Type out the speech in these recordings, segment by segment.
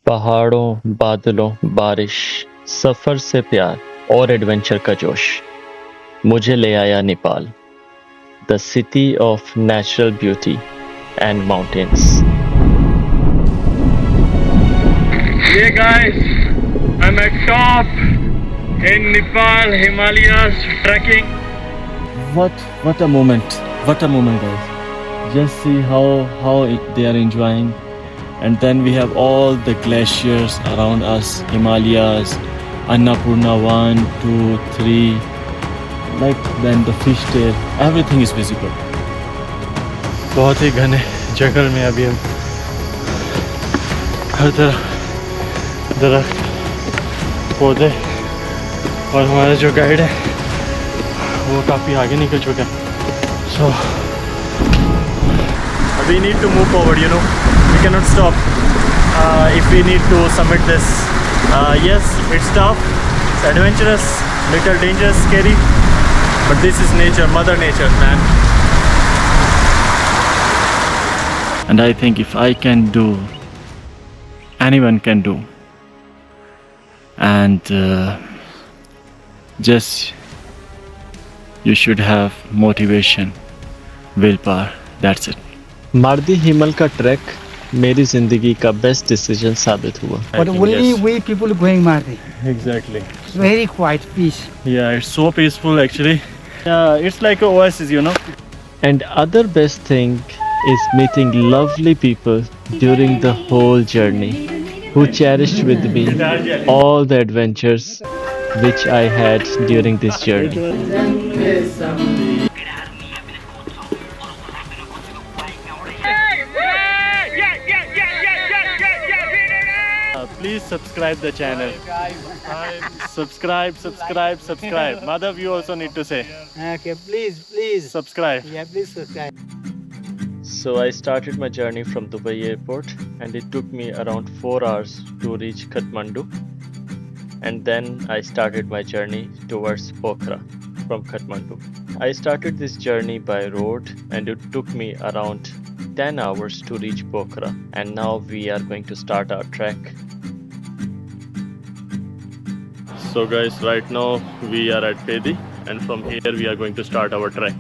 पहाड़ों, बादलों, बारिश, सफर से प्यार और एडवेंचर का जोश मुझे ले आया Nepal, the city of natural beauty and mountains. Yeah guys, I'm at top in Nepal, Himalayas, trekking. What a moment! What a moment, guys! Just see they are enjoying, and then we have all the glaciers around us, Himalayas, Annapurna 1, 2, 3, like then the fish tail, everything is visible. बहुत ही घने जंगल में अभी हम हर तरफ दरख्त, पौधे और हमारा जो गाइड है वो काफ़ी आगे निकल चुका है। So we need to move forward, you know, we cannot stop if we need to summit this. Yes, it's tough, it's adventurous, little dangerous, scary, but this is nature, mother nature, man. And I think if I can do, anyone can do. And just you should have motivation, willpower, that's it. Mardi Himal का track मेरी जिंदगी का best decision साबित हुआ। But only we people going Mardi. Exactly. It's very quiet, peace. Yeah, it's so peaceful actually. Yeah, it's like an oasis, you know. And other best thing is meeting lovely people during the whole journey who cherished with me all the adventures which I had during this journey. Please subscribe the channel. Subscribe. Madhav, you also need to say Okay, please. subscribe. Yeah, please subscribe. So I started my journey from Dubai airport and it took me around 4 hours to reach Kathmandu. And then I started my journey towards Pokhara from Kathmandu. I started this journey by road and it took me around 10 hours to reach Pokhara. And now we are going to start our trek. So guys, right now we are at Pedi and from here we are going to start our trek.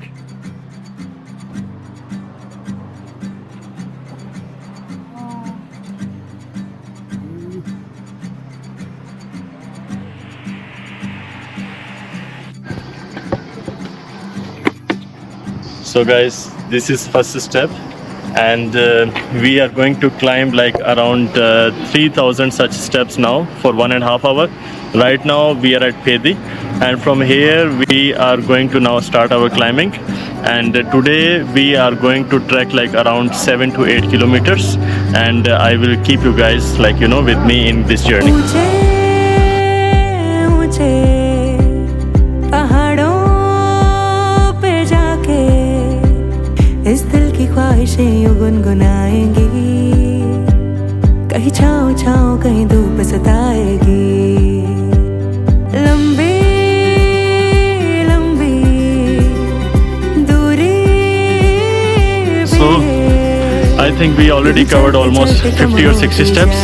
So guys, this is first step and we are going to climb like around 3000 such steps now for 1.5 hours. Right now we are at Pedi and from here we are going to now start our climbing, and today we are going to trek like around 7 to 8 kilometers, and I will keep you guys like you know with me in this journey. इस दिल की ख्वाहिशें यूं गुनगुनाएंगी, कहीं छाँव छाँव कहीं धूप सताएगी। लंबी लंबी दूरी। So I think we already covered almost 50 or 60 steps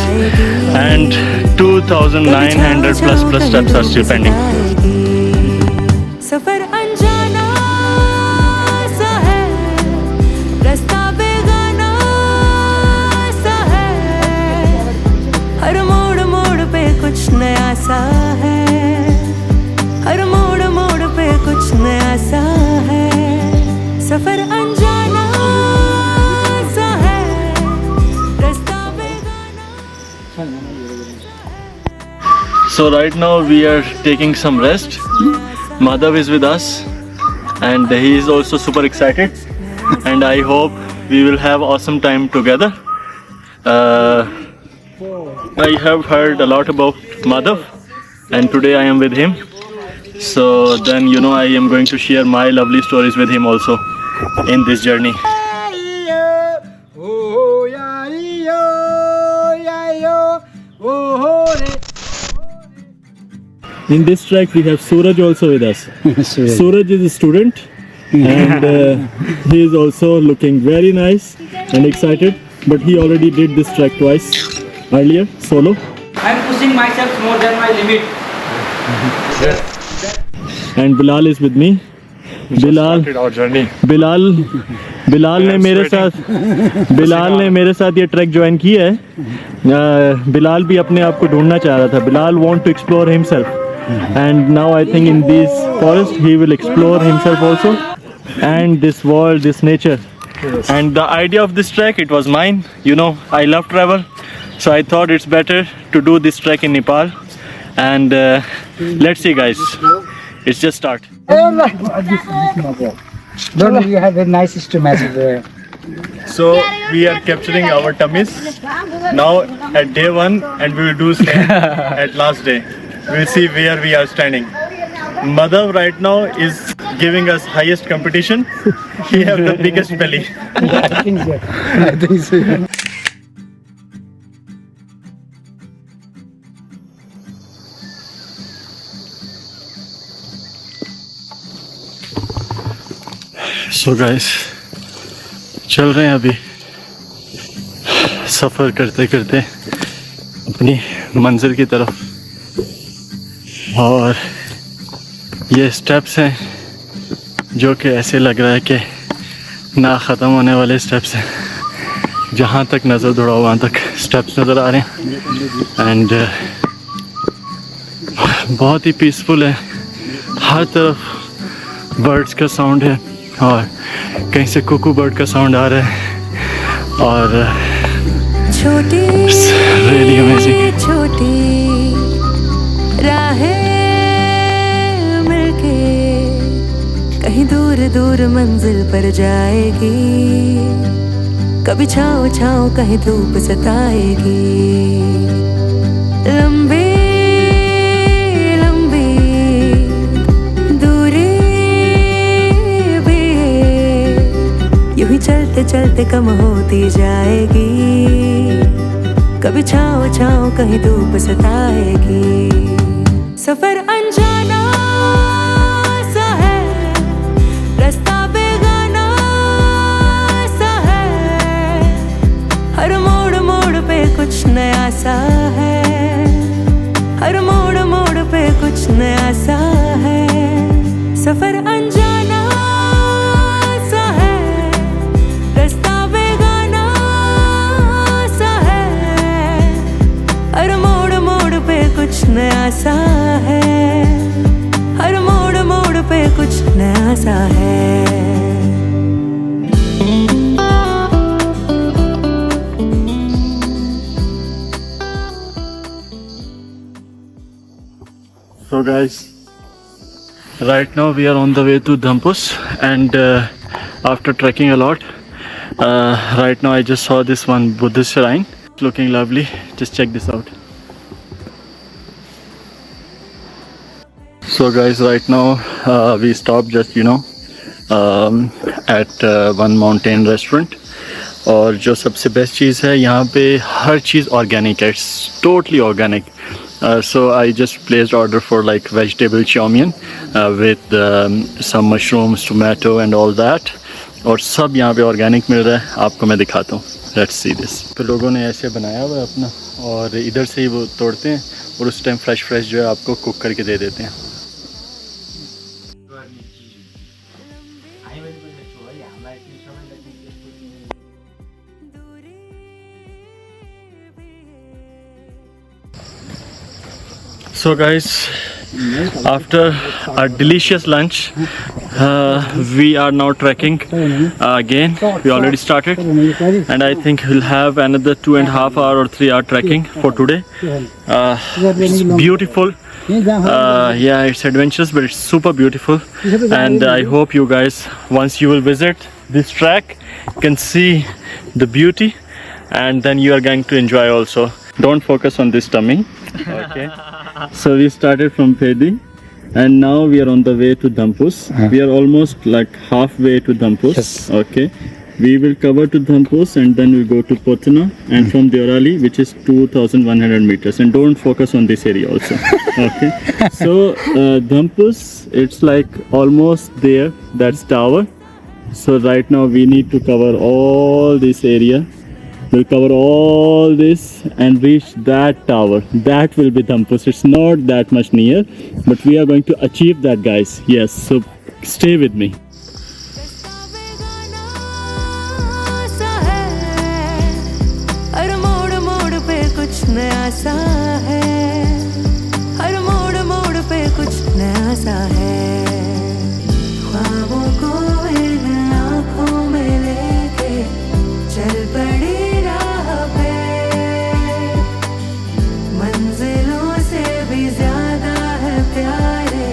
and 2900 plus steps are still pending. सफर अनजाना सा है, रास्ता बेगाना सा है, हर मोड़ मोड़ पे कुछ नया सा है, हर मोड़ मोड़ पे कुछ नया सा है, सफर अनजाना सा है, रास्ता बेगाना। So right now we are taking some rest. Madhav is with us and he is also super excited, and I hope we will have awesome time together. I have heard a lot about Madhav and today I am with him, so then you know I am going to share my lovely stories with him also in this journey. In this track we have Suraj also with us. Suraj is a student and he is also looking very nice and excited, but he already did this track twice. earlier solo. I'm pushing myself more than my limit. And Bilal is with me. Bilal our journey. Bilal ने मेरे साथ ये track join की है. बिलाल भी अपने आप को ढूंढना चाह रहा था. Bilal want to explore himself and now I think in this forest he will explore himself also and this world, this nature. And the idea of this trek, it was mine. You know, I love travel, so I thought it's better to do this trek in Nepal. And let's see guys, it's just start. Don't you have a nice stomach there? So we are capturing our tummies now at day 1 and we will do same at last day. We'll see where we are standing. Madhav right now is giving us highest competition. He have the biggest belly. I think so. So guys, चल रहे हैं अभी सफ़र करते करते अपनी मंजिल की तरफ. और ये स्टेप्स हैं जो कि ऐसे लग रहा है कि ना ख़त्म होने वाले स्टेप्स हैं. जहाँ तक नज़र दौड़ाओ वहाँ तक स्टेप्स नज़र आ रहे हैं. एंड बहुत ही पीसफुल है. हर तरफ बर्ड्स का साउंड है और कहीं से कुकू बर्ड का साउंड आ रहा है. और छोटी रियली अमेजिंग. छोटी राहें मिलके कहीं दूर दूर मंजिल पर जाएगी. कभी छाँव छाँव कहीं धूप सताएगी. लंबी लंबी दूरी भी यूं ही चलते चलते कम होती जाएगी. कभी छाँव छाँव कहीं धूप सताएगी. सफर अनजाना सा है, रास्ता बेगाना सा है. हर मोड़ मोड़ पे कुछ नया सा है. हर मोड़ मोड़ पे कुछ नया सा है. सफर अनजाना सा है, रास्ता बेगाना सा है. हर मोड़ मोड़ पे कुछ नया सा है. हर मोड़ मोड़ पे कुछ नया सा है. So guys, right now we are on the way to Dhampus and after trekking a lot, right now I just saw this one Buddhist shrine. It's looking lovely. Just check this out. So guys, right now we stopped just at one mountain restaurant. और जो सबसे best चीज़ है यहाँ पे हर चीज़ organic है. It's totally organic. So I just placed order for like vegetable chow mein with some mushrooms, tomato and all that. और सब यहाँ पे ऑर्गेनिक मिल रहा है. आपको मैं दिखाता हूँ. Let's see this. तो लोगों ने ऐसे बनाया हुआ है अपना और इधर से ही वो तोड़ते हैं और उस टाइम फ्रेश जो है आपको कुक करके दे देते हैं. So guys, after a delicious lunch, we are now trekking again. We already started and I think we'll have another 2.5 hour or 3 hour trekking for today. It's beautiful. Yeah, it's adventurous but it's super beautiful and I hope you guys, once you will visit this track, can see the beauty and then you are going to enjoy also. Don't focus on this tummy. Okay. So we started from Pedi and now we are on the way to Dhampus. We are almost like halfway to Dhampus. Yes. Okay. We will cover to Dhampus and then we'll go to Potana and from Deorali, which is 2,100 meters. And don't focus on this area also. Okay. So Dhampus, it's like almost there. That's tower. So right now we need to cover all this area We'll cover all this and reach that tower. That will be Dhampus. It's not that much near, but we are going to achieve that, guys. Yes, so stay with me. हर मोड़ मोड़ पे कुछ नया सा है, हर मोड़ मोड़ पे कुछ नया सा है, ख्वाबों को इन आँखों में लेके चल पड़ी राह पे, मंजिलों से भी ज्यादा है प्यारे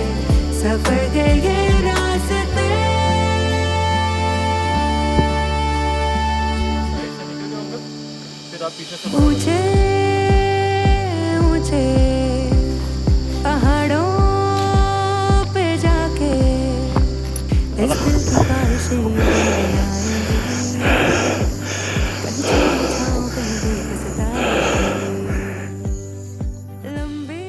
सफर के ये रास्ते। ऊंचे ऊंचे पहाड़ों पे जाके इस दिल की ख्वाहिशें बनाएंगे, कहीं छाँव कहीं धूप सताएंगे, लंबी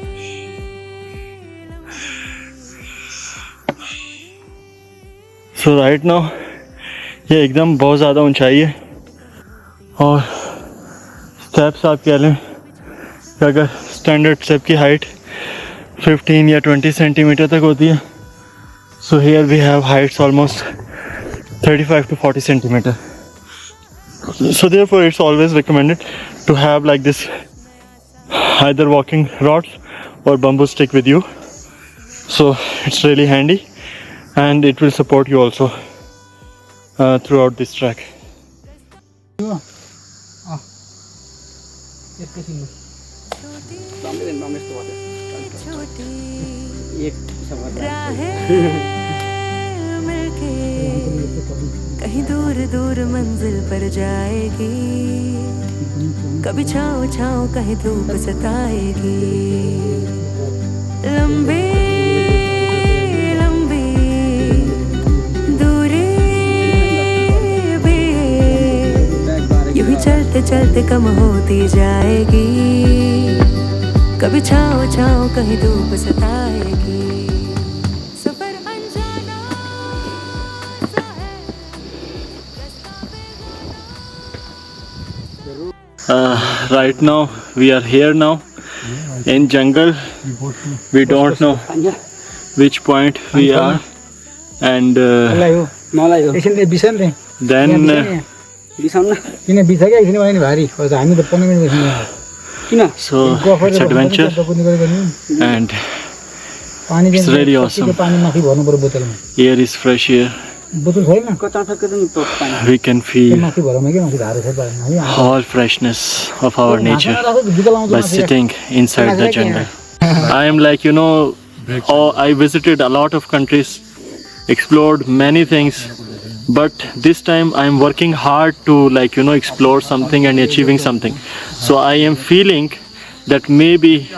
So right now ये एकदम बहुत ज़्यादा ऊंचाई है और स्टेप्स आप कह लें कि अगर स्टैंडर्ड स्टेप की हाइट 15 या 20 सेंटीमीटर तक होती है, so here we have heights almost 35 to 40 centimeter. So therefore it's always recommended to have like this either walking rods or bamboo stick with you. So it's really handy and it will support you also throughout this trek. कहीं दूर दूर मंजिल पर जाएगी, कभी छाँव छाँव कहीं धूप सताएगी, लंबी लंबी दूरी भी यूं ही चलते चलते कम होती जाएगी, कभी छाँव छाँव कहीं धूप सताएगी, सफर अनजाना सा है। Right now we are here now in jungle. We don't know which point we are, and एकछिन बिसाउनु रे then बिसाउनु किन बिसाक्यो एकछिन भयो नि भारी हामी त 15 मिनेट बस्नु किन so it's adventure and पानी it's really awesome. पानी माथि भर्नु पर्यो बोतलमा Air is fresh here. बोतल छैन कता फ्याक्छ नि पानी We can feel माथि भरमा के माथि धारो छ पानी all freshness of our nature by sitting inside the jungle. I am like, I visited a lot of countries, explored many things, but this time I am working hard to explore something and achieving something. So I am feeling that maybe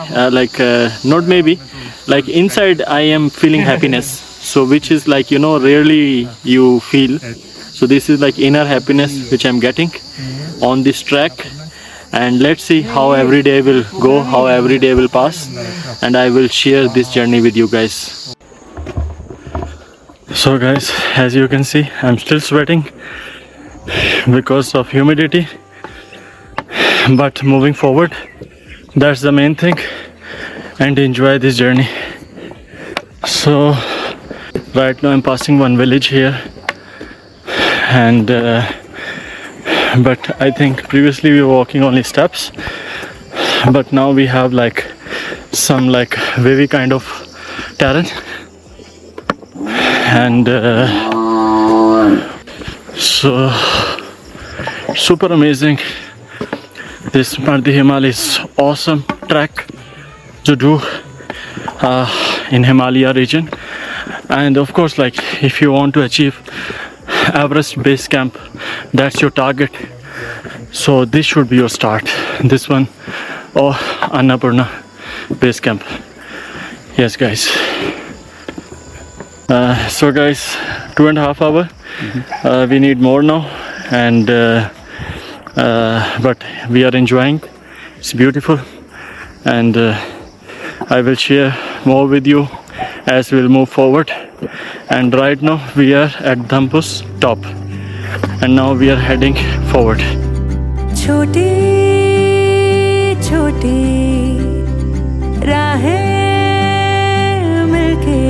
not maybe, like inside I am feeling happiness. So which is rarely you feel. So this is like inner happiness which I'm getting on this track, and let's see how every day will go, how every day will pass, and I will share this journey with you guys. So guys, as you can see, I'm still sweating because of humidity, but moving forward, that's the main thing, and enjoy this journey. So right now I'm passing one village here, and but I think previously we were walking only steps, but now we have some wavy kind of terrain, and so super amazing. This Mardi Himal is awesome trek to do in Himalaya region, and of course if you want to achieve Everest base camp, that's your target, so this should be your start, this one or Annapurna base camp. Yes guys, so guys, 2.5 hours. We need more now, and but we are enjoying. It's beautiful, and I will share more with you as we'll move forward. And right now we are at Dhampus top, and now we are heading forward. छोटी छोटी राहें मिलके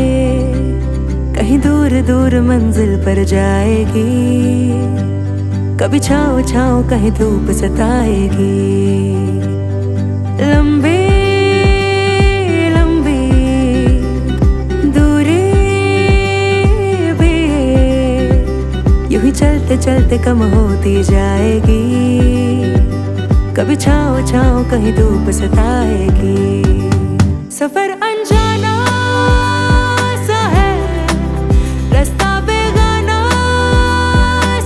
कहीं दूर दूर मंजिल पर जाएगी। कभी छाँव छाँव कहीं धूप सताएगी। लंबी लंबी दूरी भी यूं ही चलते चलते कम होती जाएगी। कभी छाँव छाँव कहीं धूप सताएगी। सफर अनजाना सा है, रास्ता बेगाना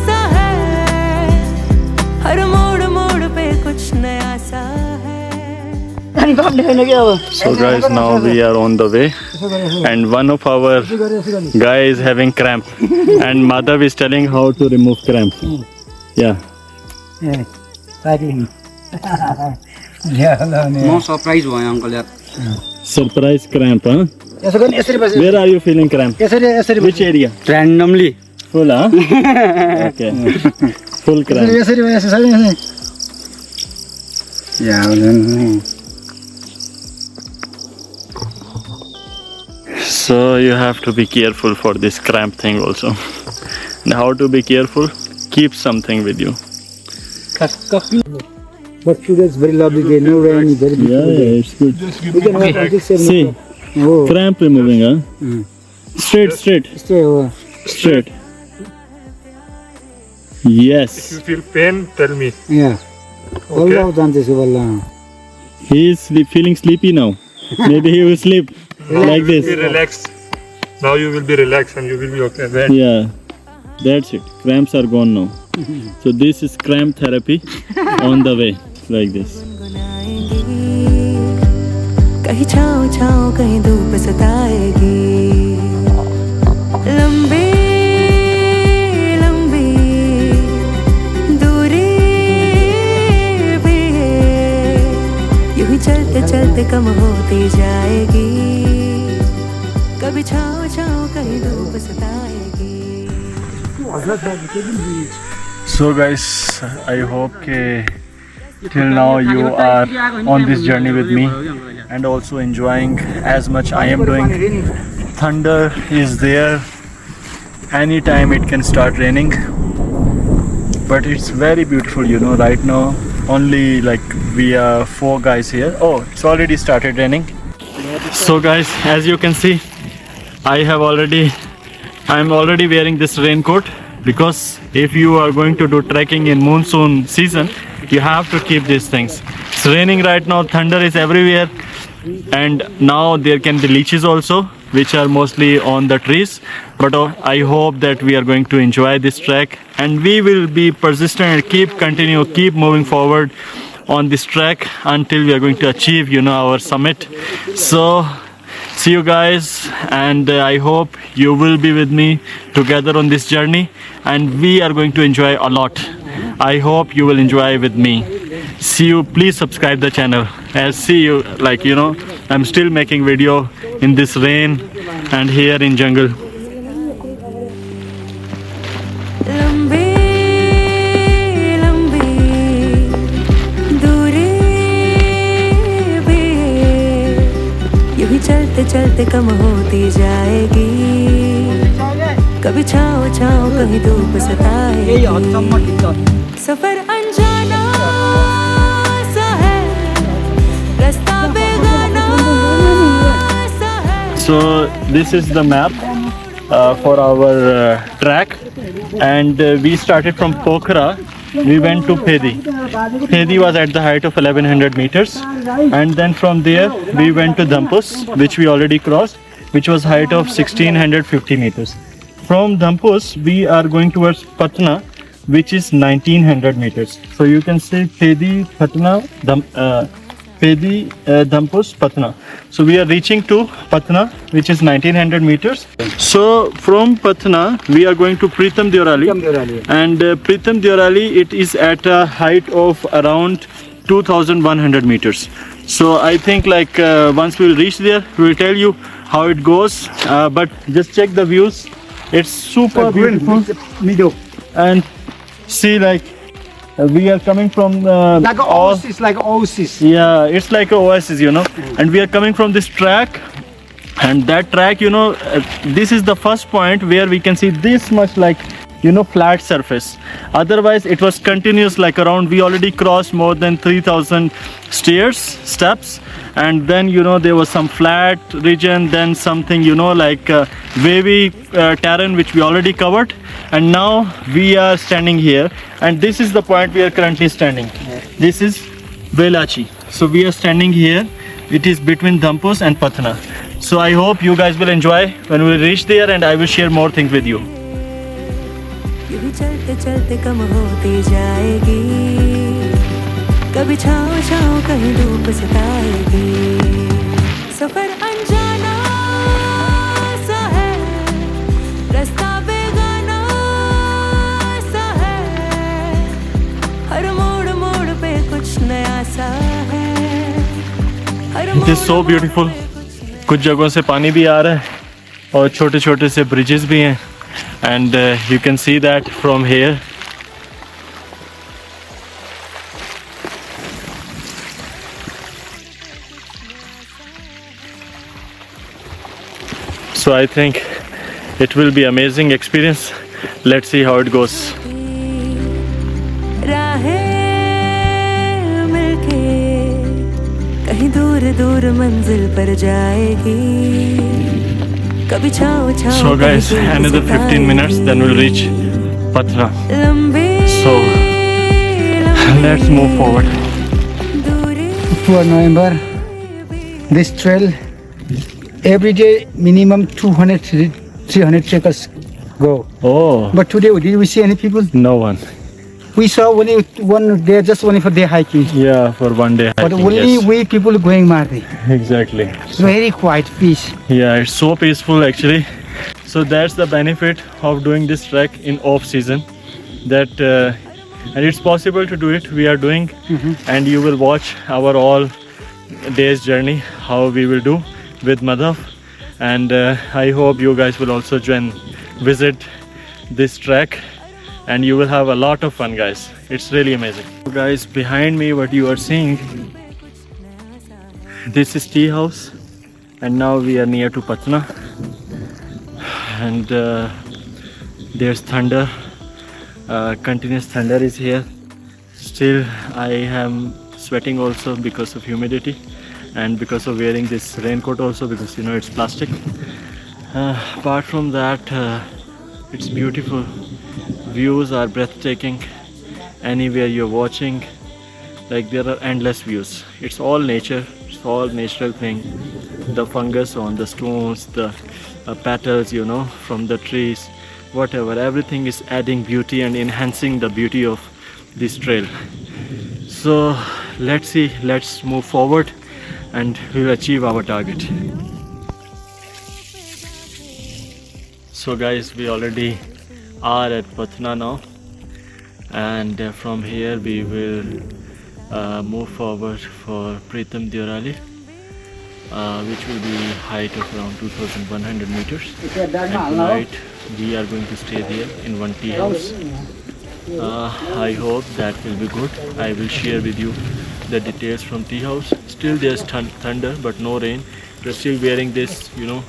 सा है, हर मोड़ मोड़ पे कुछ नया सा है। So guys, now we are on the way, and one of our guy is having cramp, and Madhav is telling how to remove cramp. Yeah. म सरप्राइज भयो अङ्कल यार। Surprise cramp, huh? यसो गर्ने यसरी बसेर Where are you feeling cramp? यसरी यसरी Which area? र्यान्डमली Full, huh? Okay. Full cramp. यसरी यसरी या So you have to be careful for this cramp thing also. And how to be careful? Keep something with you. But today is very lovely day, no rain, very beautiful day. It's good. We can walk on this side. See, Oh, cramp removing, huh? Straight, straight, stay over. straight. Yes. If you feel pain, tell me. Yeah. बल्ल जान्दैछु बल्ल। He is feeling sleepy now. Maybe he will sleep like Be this. relaxed. Now you will be relaxed and you will be okay. Then Yeah, that's it. Cramps are gone now. So this is cramp therapy on the way, like this. कहीं छाँव छाँव कहीं धूप सताएगी। लंबी लंबी दूरी भी यूं ही चलते चलते कम होती जाएगी। कभी छाँव छाँव कहीं धूप सताएगी। So guys, I hope till now you are on this journey with me and also enjoying as much I am doing. Thunder is there, anytime it can start raining, but it's very beautiful, you know. Right now only like we are 4 guys here. Oh, it's already started raining. So guys, as you can see, I'm already wearing this raincoat, because if you are going to do trekking in monsoon season, you have to keep these things. It's raining right now, thunder is everywhere, and now there can be leeches also, which are mostly on the trees. But I hope that we are going to enjoy this trek, and we will be persistent and keep moving forward on this trek until we are going to achieve, you know, our summit. So see you guys, and I hope you will be with me together on this journey, and we are going to enjoy a lot. I hope you will enjoy with me. See you. Please subscribe the channel. I'll see you, like, you know, I'm still making video in this rain and here in jungle. लंबी लंबी दूरी भी यूं ही चलते चलते कम होती जाएगी। कभी छाँव छाँव कहीं धूप सताएगी। सफर अनजाना सा है, रास्ता बेगाना सा है। So this is the map for our track, and we started from Pokhara. We went to Phedi. Phedi was at the height of 1100 meters, and then from there we went to Dhampus, which we already crossed, which was height of 1650 meters. From Dhampus we are going towards Patna, which is 1900 meters. So you can say Phedi, Patna, Dhampus, Patna. So we are reaching to Patna, which is 1900 meters. So from Patna we are going to Pritam Deorali, and Pritam Deorali, it is at a height of around 2100 meters. So I think like once we will reach there, we will tell you how it goes, but just check the views. It's super beautiful, and see, like, We are coming from Like an oasis, like an oasis. yeah, it's like a oasis, you know. And we are coming from this track, and that track, you know, this is the first point where we can see this much, like, you know, flat surface. Otherwise it was continuous, like around, we already crossed more than 3,000 steps, and then, you know, there was some flat region, then something, you know, like wavy terrain which we already covered, and now we are standing here, and this is the point we are currently standing. This is Velachi. So we are standing here. It is between Dhampus and Patna. So I hope you guys will enjoy when we reach there, and I will share more things with you. यूं ही चलते चलते कम होती जाएगी, कभी छाँव छाँव कहीं धूप सताएगी, सफर अनजाना सा है, रास्ता बेगाना सा है, हर मोड़ मोड़ पे कुछ नया सा है, हर It is so beautiful. कुछ जगहों से पानी भी आ रहा है और छोटे छोटे से ब्रिजेस भी हैं, and you can see that from here. So I think it will be amazing experience. Let's see how it goes. राहें मिलके कहीं दूर दूर मंजिल पर जाएगी, कभी छाँव छाँव So guys, another 15 minutes, then we'll reach Patna. So let's move forward. For November, this trail, every day minimum 200, 300 trekkers go. Oh, But today, did we see any people? no one. We saw only one day, just only for day hiking. Yeah, for one day But hiking, only yes. we people going Mardi. Exactly. Very quiet, peace. Yeah, it's so peaceful actually. So that's the benefit of doing this trek in off season. That and it's possible to do it. We are doing, and you will watch our all day's journey how we will do with Madhav. And I hope you guys will also join, visit this trek, and you will have a lot of fun, guys. It's really amazing. So guys, behind me what you are seeing, this is tea house, and now we are near to Patna, and there's thunder, continuous thunder is here. Still I am sweating also because of humidity and because of wearing this raincoat also, because you know it's plastic. Apart from that, it's beautiful. Views are breathtaking. Anywhere you're watching, like there are endless views. It's all nature, it's all natural thing. The fungus on the stones, the petals, you know, from the trees, whatever, everything is adding beauty and enhancing the beauty of this trail. So let's see, let's move forward and we'll achieve our target. So guys, we already are at Patna now, and from here we will move forward for Pritam Deorali, which will be height of around 2,100 meters. And tonight we are going to stay there in one tea house. I hope that will be good. I will share with you the details from tea house. Still there's thunder but no rain. We're still wearing this, you know,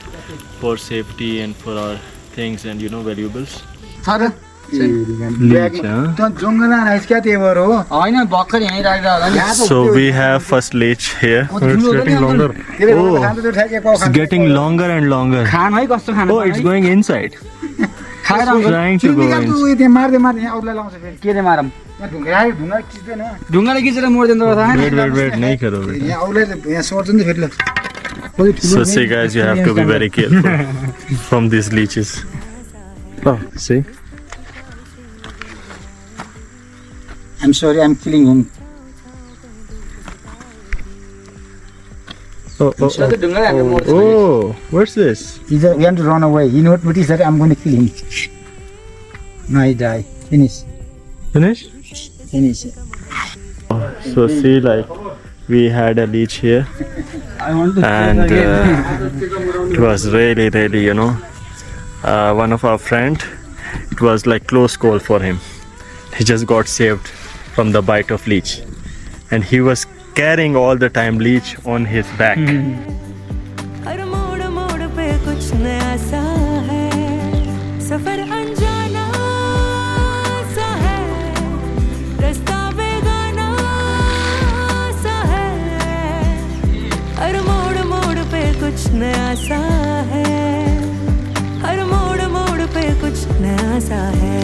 for safety and for our things and, you know, valuables. So we have first leech here. It's getting longer. It's getting longer and longer. Oh, it's going inside. Trying to go inside. Wait, nahi karoge. So see guys, you have to be very careful from these leeches. Oh, see? I'm sorry, I'm killing him. Oh, what's this? He want to run away. You know what is that? I'm going to kill him. No, he die. Finish. Finish? Finish. So see, like, we had a leech here, and it was really, you know, one of our friend, it was like close call for him. He just got saved from the bite of leech, and he was carrying all the time leech on his back. हर मोड़ मोड़ पे कुछ नया सा है, सफर अनजाना सा है, रास्ता बेगाना सा है, हर मोड़ मोड़ पे कुछ नया सा है, हर मोड़ मोड़ पे कुछ नया सा है।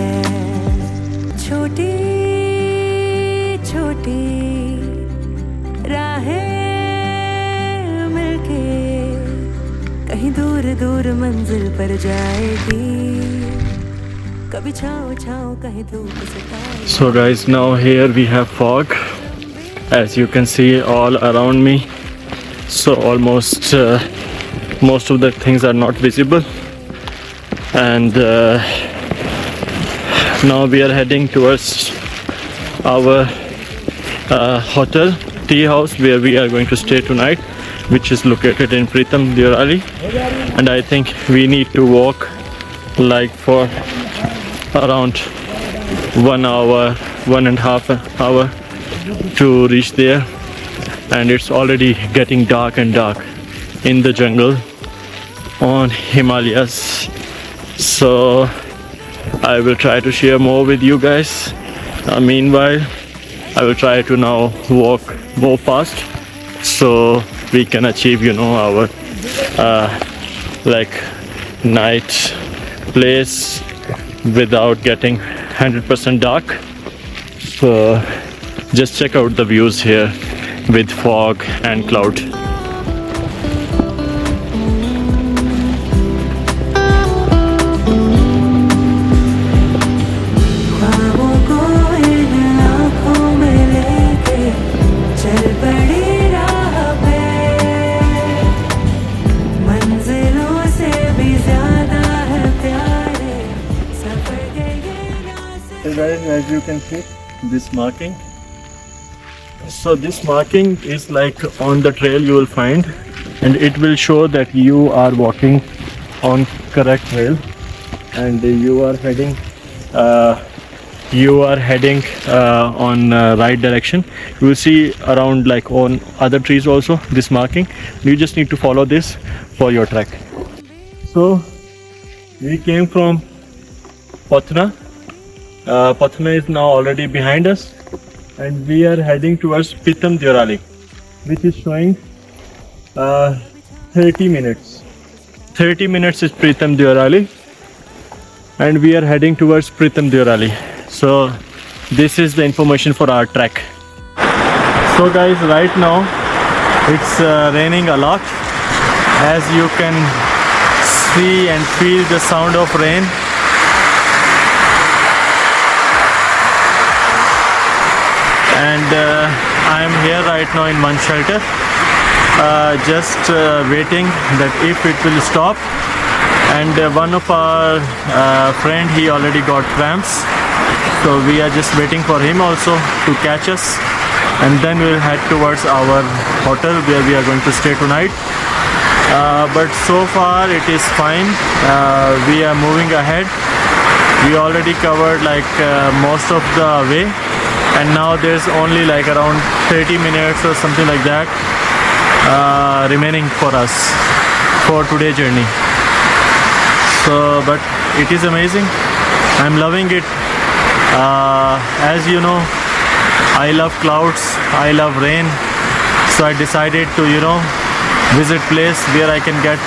छोटी छोटी राहें मिलके कहीं दूर दूर मंजिल पर जाएगी, कभी छाँव छाँव कहीं धूप सताएगी। So guys, now here we have fog, as you can see all around me. So almost most of the things are not visible, and now we are heading towards our hotel tea house where we are going to stay tonight, which is located in Pritam Deorali. And I think we need to walk like for around 1 hour, 1.5 hour to reach there, and it's already getting dark and dark in the jungle on Himalayas. So I will try to share more with you guys. Meanwhile, I will try to now walk more fast so we can achieve, you know, our like night place without getting 100% dark. So just check out the views here with fog and cloud. ख्वाबों को इन आँखों में लेके चल पड़ी राह पे, मंजिलों से भी ज्यादा है प्यारे सफर के ये रास्ते। So guys, as you can see, this marking. So this marking is like on the trail you will find, and it will show that you are walking on correct trail, and you are heading on right direction. You will see around like on other trees also this marking. You just need to follow this for your trek. So we came from Patna. Patna is now already behind us, and we are heading towards Pritam Deorali, which is showing 30 minutes. 30 minutes is Pritam Deorali, and we are heading towards Pritam Deorali. So this is the information for our trek. So guys, right now it's raining a lot. As you can see and feel the sound of rain. And I am here right now in one shelter, just waiting that if it will stop. And one of our friend, he already got cramps, so we are just waiting for him also to catch us, and then we'll head towards our hotel where we are going to stay tonight. But so far it is fine. We are moving ahead. We already covered like most of the way, and now there's only like around 30 minutes or something like that remaining for us for today's journey. So but it is amazing. I'm loving it. As you know, I love clouds, I love rain, so I decided to, you know, visit place where I can get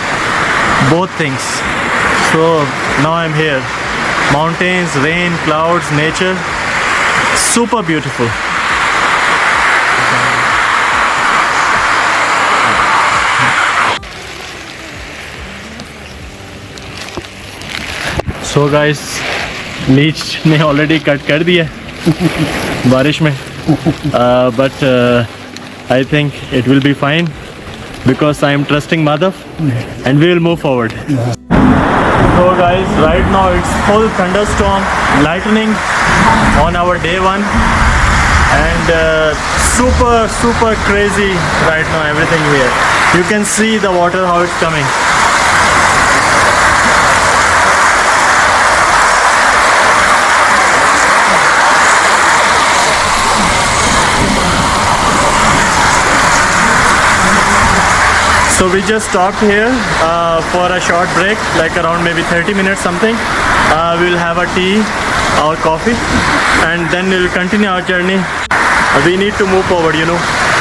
both things. So now I'm here. Mountains, rain, clouds, nature, super beautiful. So guys, leech ने already cut कर दिया बारिश में, but I think it will be fine because I am trusting Madhav, and we will move forward. So guys, right now it's full thunderstorm, lightning on our day one, and super crazy right now everything here. You can see the water how it's coming. So we just stopped here for a short break, like around maybe 30 minutes something. We will have a tea or coffee, and then we will continue our journey. We need to move forward, you know.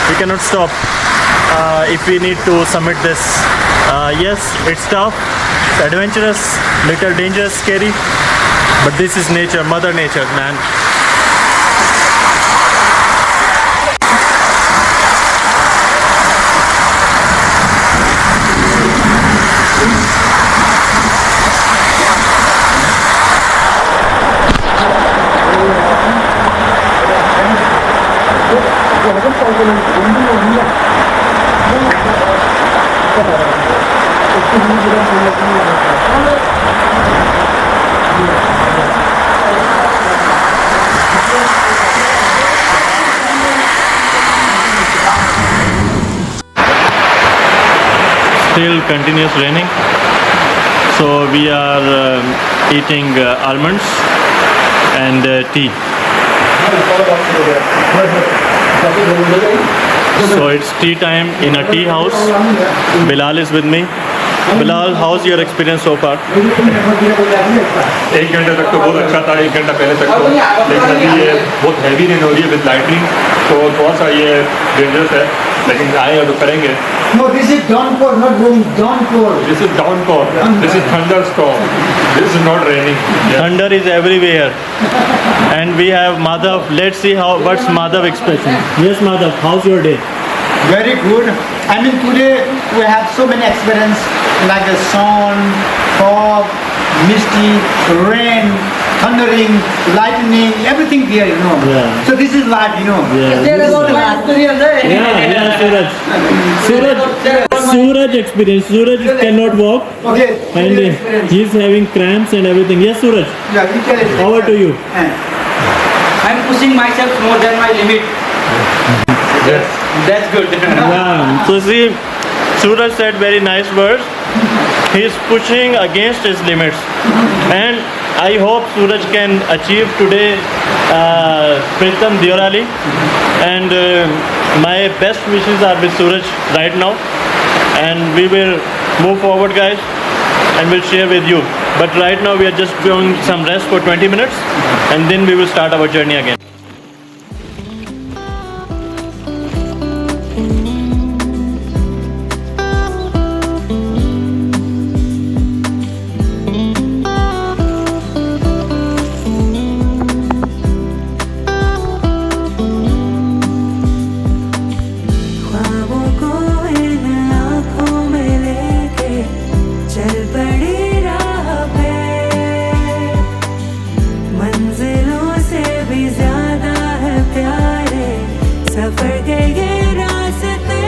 We cannot stop if we need to summit this. Yes, it's tough, it's adventurous, little dangerous, scary, but this is nature, Mother Nature, man. Still continuous raining, so we are eating almonds and tea. So it's tea time in a tea house. Bilal is with me. Bilal, how's your experience so far? एक घंटे तक तो बहुत अच्छा था, एक घंटा पहले तक तो, लेकिन अभी ये बहुत हैवी रेन हो रही है विद लाइटनिंग, तो थोड़ा सा ये डेंजरस है, लेकिन आए तो करेंगे. No, this is downpour, not rain. Downpour. This is downpour, this is thunderstorm, this is not raining. Yeah. Thunder is everywhere. And we have Madhav. Let's see what's Madhav expression. Yes, Madhav, how's your day? Very good. I mean, today we have so many experience like the sun, fog, misty, rain, thundering, lightning, everything here, you know. Yeah. So this is life, you know. Suraj experience. Suraj cannot walk Okay. and he's having cramps and everything. Yes, Suraj. Yeah, we can explain. Over to you. I'm pushing myself more than my limit. That's good. Yeah. So see, Suraj said very nice words. He's pushing against his limits, and I hope Suraj can achieve today Pritam Diorali, and my best wishes are with Suraj right now, and we will move forward, guys, and we'll share with you. But right now we are just doing some rest for 20 minutes, and then we will start our journey again. ख्वाबों को इन आँखों में लेके चल पड़ी राह पे, मंजिलों से भी ज्यादा है प्यारे सफर के ये रास्ते.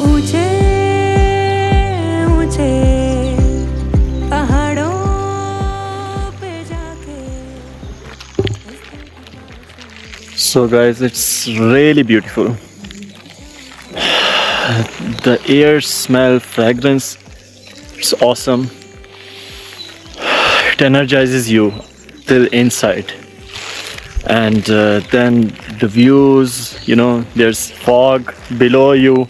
ऊंचे ऊंचे पहाड़ों पे जाके. So guys, it's really beautiful. The air smell, fragrance, it's awesome. It energizes you till inside. And then the views, you know, there's fog below you,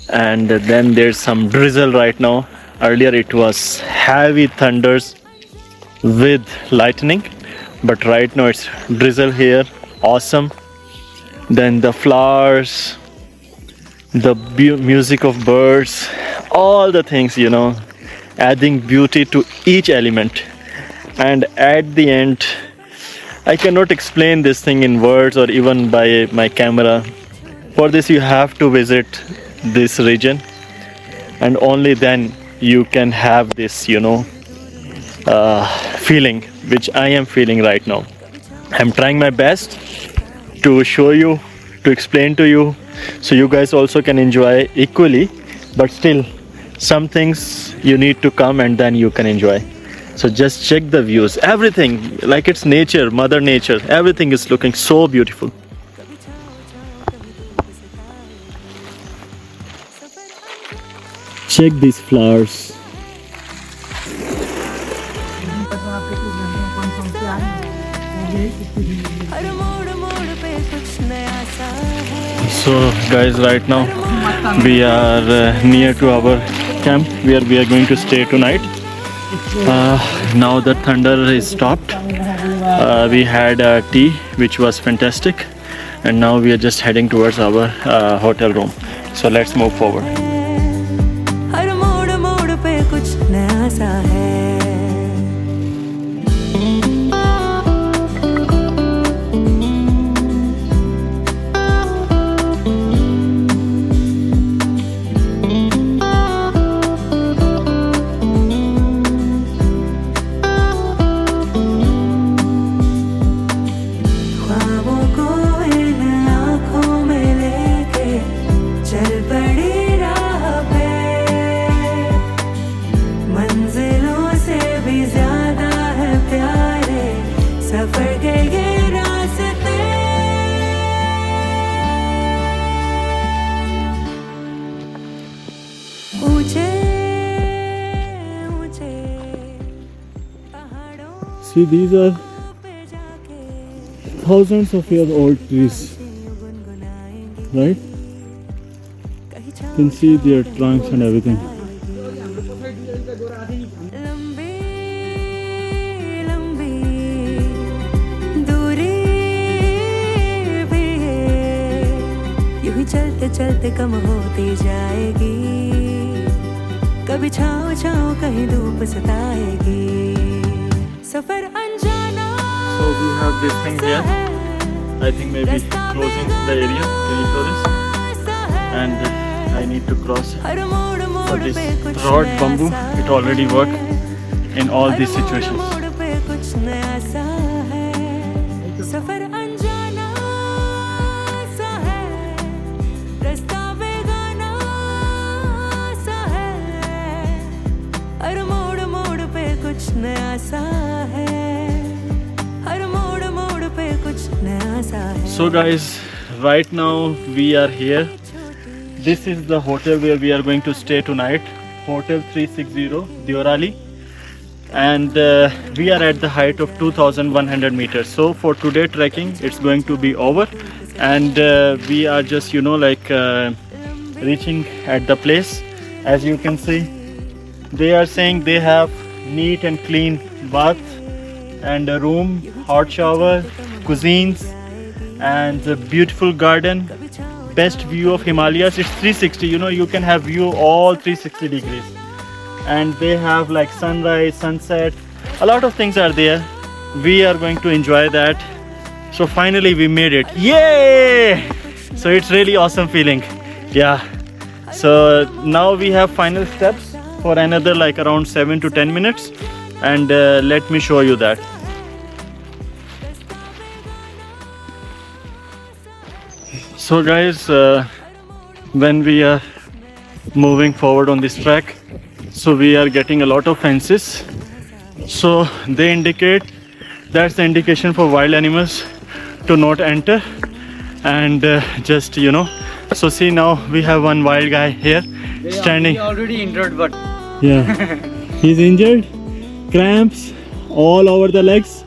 and then there's some drizzle right now. Earlier it was heavy thunders with lightning, but right now it's drizzle here. Awesome. Then the flowers, the music of birds, all the things, you know, adding beauty to each element. And at the end, I cannot explain this thing in words or even by my camera. For this you have to visit this region, and only then you can have this, you know, feeling which I am feeling right now. I'm trying my best to show you, to explain to you, so you guys also can enjoy equally, but still some things you need to come and then you can enjoy. So just check the views, everything, like it's nature, Mother Nature, everything is looking so beautiful. Check these flowers. हर मोड़ मोड़ पे So guys, right now we are near to our camp where we are going to stay tonight. Now the thunder is stopped. We had tea which was fantastic, and now we are just heading towards our hotel room. So let's move forward. हर मोड़ मोड़ पे कुछ नया सा है ख्वाबों को इन आँखों में लेके चल पड़ी राह पे मंजिलों से भी ज्यादा है प्यारे सफर के ये रास्ते ऊंचे ऊंचे पहाड़ों See, these are पे जाके thousands of year old trees, गुनगुनाएंगे right? कहीं You can see their trunks and everything. लंबी लंबी दूरी भी है यूं ही चलते चलते कम होती जाएगी कभी छाँव छाँव कहीं धूप सताएगी सफर अनजाना So we have this thing here. I think maybe closing the area. Can you show this? And I need to cross. हर मोड़ So मोड़ this पे कुछ rod नया bamboo, सा it already worked in all these her situations. मोड़ पे कुछ नया सा है सफर अनजाना सा है रास्ता बेगाना सा है हर मोड़ मोड़ पे कुछ नया सा है हर मोड़ मोड़ पे कुछ नया सा है So guys, right now we are here. This is the hotel where we are going to stay tonight. Hotel 360 Deorali. And we are at the height of 2100 meters. So for today trekking, it's going to be over. And we are just, reaching at the place. As you can see, they are saying they have neat and clean bath and a room, hot shower, cuisines, and a beautiful garden. Best view of Himalayas. It's 360. You can have view all 360 degrees. And they have like sunrise, sunset. A lot of things are there. We are going to enjoy that. So finally we made it. Yay! So it's really awesome feeling. Yeah. So now we have final steps for another like around 7 to 10 minutes. And let me show you that. So guys, when we are moving forward on this track, so we are getting a lot of fences. So they indicate, that's the indication for wild animals to not enter. And just, so see now we have one wild guy here standing. already injured, but Yeah, he's injured, cramps all over the legs.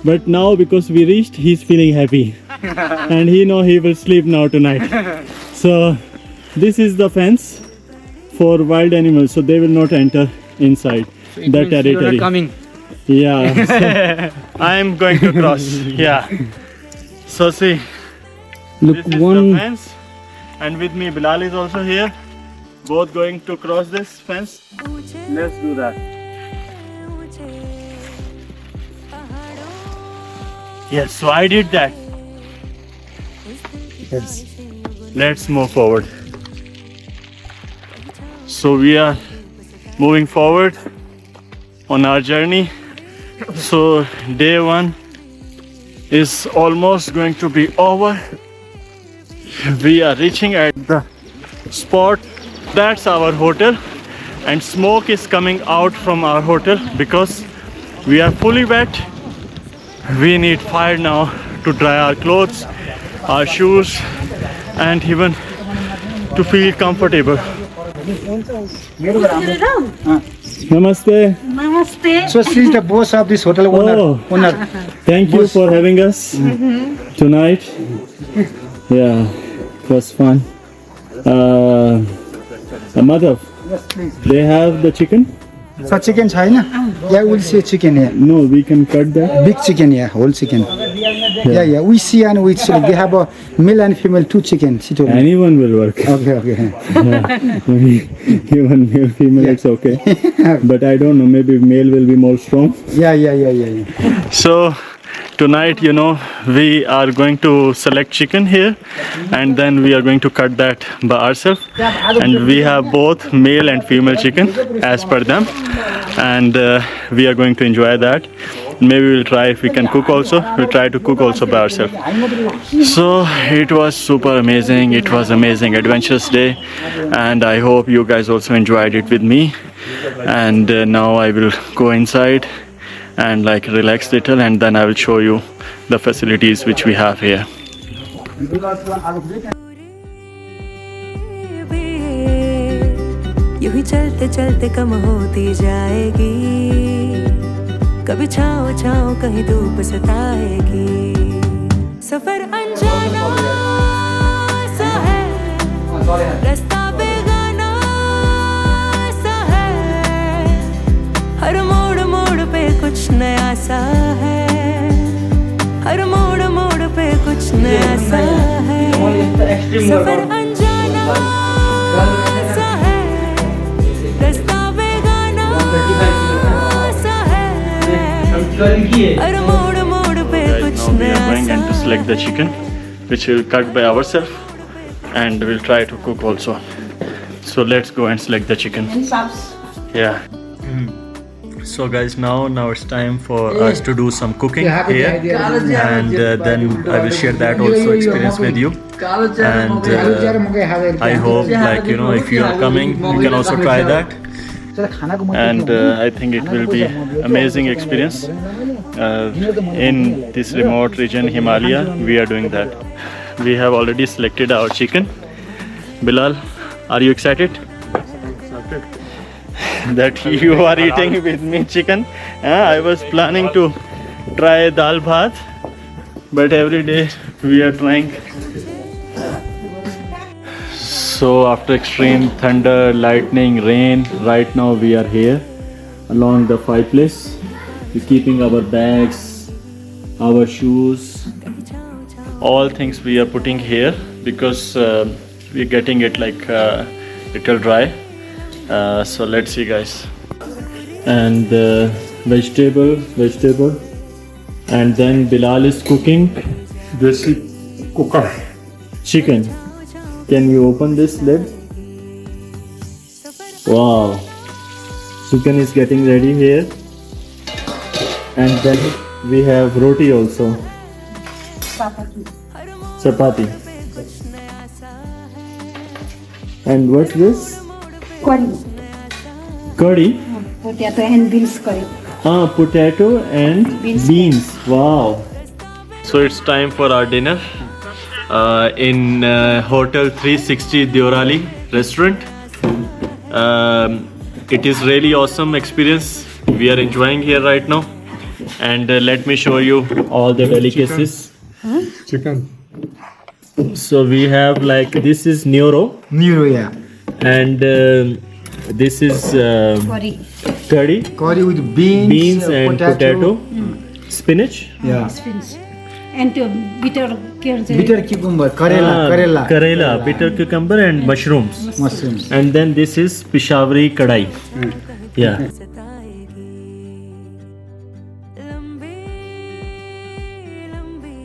But now because we reached, he's feeling happy. And he will sleep now tonight. So this is the fence for wild animals, so they will not enter inside the territory. coming. Yeah. So, I am going to cross. Yeah. So see, Look, this is the one fence, and with me Bilal is also here. Both going to cross this fence. Let's do that. Yes, so I did that. Yes. Let's move forward. So we are moving forward on our journey. So day one is almost going to be over. We are reaching at the spot. That's our hotel, and smoke is coming out from our hotel because we are fully wet. We need fire now to dry our clothes, our shoes, and even to feel comfortable. Namaste. So she's the boss of this hotel owner. Thank you for having us tonight. Yeah. was fun. Madhav, Yes, please. they have the chicken? So chicken China? Yeah, we'll see chicken here. No, we can cut that. Big chicken, yeah, whole chicken. Yeah. We see and we select. They have a male and female, 2 chickens. She told me. Anyone will work. Okay. Even male, female, it's okay. But I don't know, maybe male will be more strong. Yeah. So tonight, we are going to select chicken here, and then we are going to cut that by ourselves. And we have both male and female chicken as per them, and we are going to enjoy that. Maybe we'll try if we can cook also. We'll try to cook also by ourselves. So it was super amazing. It was amazing adventurous day, and I hope you guys also enjoyed it with me. And now I will go inside and relax little, and then I will show you the facilities which we have here. यूं ही चलते चलते कम होती जाएगी, कभी छाँव छाँव कहीं धूप सताएगी। सफर अनजाना सा है, रास्ता बेगाना सा है, हर मोड़ मोड़ पे कुछ नया सा है, हर मोड़ मोड़ पे कुछ नया सा है। सफर अनजाना सा है, रास्ता बेगाना सा है, हर मोड़ मोड़ पे कुछ Now we are नया going सा and to select the chicken, which we'll cut by ourselves, and we'll try to cook also. So let's go and select the chicken. Yeah. So guys, now it's time for us to do some cooking here, and then I will share that also experience with you. And I hope if you are coming, you can also try that. And I think it will be amazing experience. In this remote region, Himalaya, we are doing that. We have already selected our chicken. Bilal, are you excited? That you are eating with me chicken? I was planning to try dal bhat, but every day we are trying. So after extreme thunder, lightning, rain, right now we are here along the fireplace. We're keeping our bags, our shoes, all things we are putting here because we're getting it little dry. So let's see, guys. And vegetable, and then Bilal is cooking This cooker. chicken. Can you open this lid? Wow, chicken is getting ready here, and then we have roti also. Chapati. And what's this? Curry. Potato and beans curry. Potato and Beans. beans. Wow. So it's time for our dinner in Hotel 360 Deorali restaurant. It is really awesome experience. We are enjoying here right now, and let me show you all the delicacies. Chicken. So we have this is Neuro, Yeah. and this is Curry. curry, Curry with beans, and potato, spinach. Yeah. Beans. And bitter carrot. Bitter cucumber, Karela. Karela, bitter cucumber and mushrooms. Mushrooms. And then this is Peshawari kadai. Yeah. सताएगी। लंबी लंबी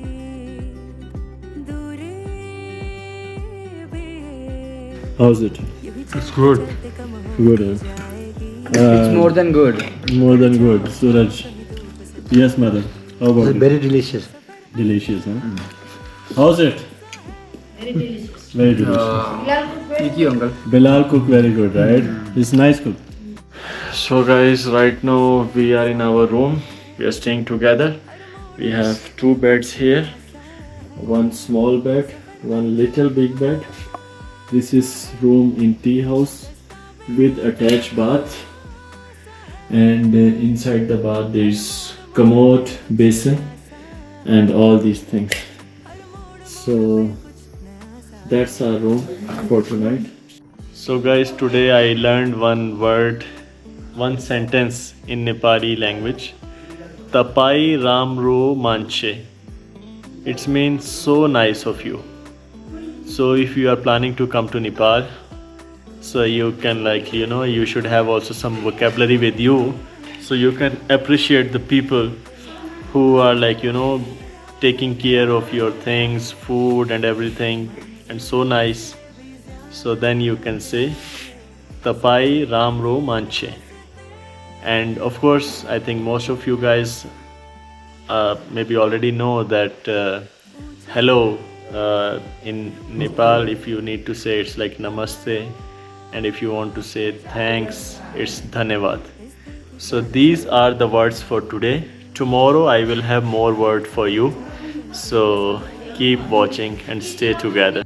दूरी भी How's it? It's good. Good. It's more than good. More than good. Suraj. Yes, mother. How about it? Very delicious. Delicious, huh? How's it? Very delicious. Very delicious. Thank you, uncle. Bilal cook very good, right? It's nice cook. So guys, right now we are in our room. We are staying together. We have 2 beds here. One small bed, one little big bed. This is room in tea house with attached bath. And inside the bath there is commode, basin and all these things. So That's our room for tonight. So guys, today I learned one word, one sentence in Nepali language. Tapai Ramro Manche. It means so nice of you. So if you are planning to come to Nepal, so you can you should have also some vocabulary with you, so you can appreciate the people who are taking care of your things, food and everything, and so nice. So then you can say Tapai Ramro Manche. And of course, I think most of you guys maybe already know that hello in Nepal, if you need to say, it's like namaste, and if you want to say thanks, it's dhanyavad. So these are the words for today. Tomorrow I will have more word for you. So keep watching and stay together.